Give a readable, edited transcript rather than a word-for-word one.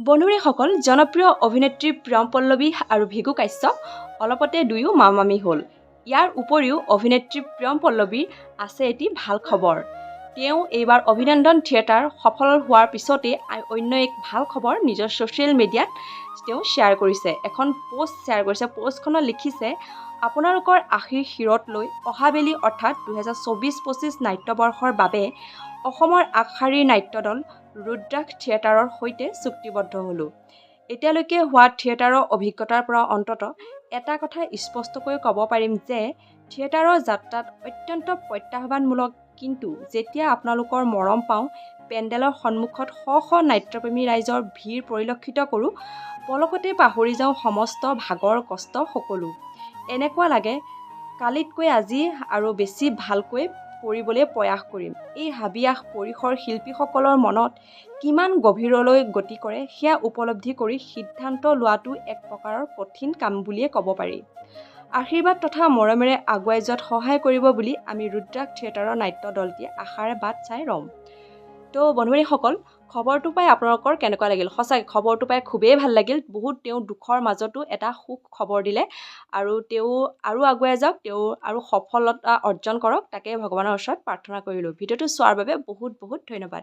বন্ধুসকল জনপ্ৰিয় অভিনেত্ৰী প্ৰিয়ম পল্লৱী আৰু ভৃগু কাশ্যপ অলপতে দুয়ো মামামী হ'ল। ইয়াৰ উপৰিও অভিনেত্ৰী প্ৰিয়ম পল্লৱীৰ আছে এটি ভাল খবৰ। তেওঁ এইবাৰ অভিনন্দন থিয়েটাৰ সফল হোৱাৰ পিছতে অন্য এক ভাল খবৰ নিজৰ ছ'চিয়েল মিডিয়াত তেওঁ শ্বেয়াৰ কৰিছে। এখন পোষ্ট শ্বেয়াৰ কৰিছে। পোষ্টখনত লিখিছে, আপোনালোকৰ আশীৰ শিৰত লৈ অহাবেলি অৰ্থাৎ 2024-25 নাট্যবৰ্ষৰ বাবে অসমৰ আগশাৰীৰ নাট্য দল ৰুদ্ৰাক্ষ থিয়েটাৰৰ সৈতে চুক্তিবদ্ধ হ'লোঁ। এতিয়ালৈকে হোৱা থিয়েটাৰৰ অভিজ্ঞতাৰ পৰা অন্ততঃ এটা কথা স্পষ্টকৈ ক'ব পাৰিম যে থিয়েটাৰৰ যাত্ৰাত অত্যন্ত প্ৰত্যাহ্বানমূলক, কিন্তু যেতিয়া আপোনালোকৰ মৰম পাওঁ, পেণ্ডেলৰ সন্মুখত শ শ নাট্যপ্ৰেমী ৰাইজৰ ভিৰ পৰিলক্ষিত কৰোঁ, পলকতে পাহৰি যাওঁ সমস্ত ভাগৰ কষ্ট সকলো। এনেকুৱা লাগে কালিতকৈ আজি আৰু বেছি ভালকৈ কৰিবলৈ প্ৰয়াস কৰিম। এই হাবিয়াস পৰিসৰ শিল্পীসকলৰ মনত কিমান গভীৰলৈ গতি কৰে সেয়া উপলব্ধি কৰি সিদ্ধান্ত লোৱাটো এক প্ৰকাৰৰ কঠিন কাম বুলিয়ে ক'ব পাৰি। আশীৰ্বাদ তথা মৰমেৰে আগুৱাই যোৱাত সহায় কৰিব বুলি আমি ৰুদ্ৰাক্ষ থিয়েটাৰৰ নাট্য দলটিয়ে আশাৰে বাট চাই ৰ'ম। তো বন্ধুসকল, খবৰটো পাই আপোনালোকৰ কেনেকুৱা লাগিল? সঁচাকৈ খবৰটো পাই খুবেই ভাল লাগিল। বহুত তেওঁ দুখৰ মাজতো এটা সুখ খবৰ দিলে আৰু তেওঁ আৰু আগুৱাই যাওক, তেওঁ আৰু সফলতা অৰ্জন কৰক, তাকে ভগৱানৰ ওচৰত প্ৰাৰ্থনা কৰিলোঁ। ভিডিঅ'টো চোৱাৰ বাবে বহুত বহুত ধন্যবাদ।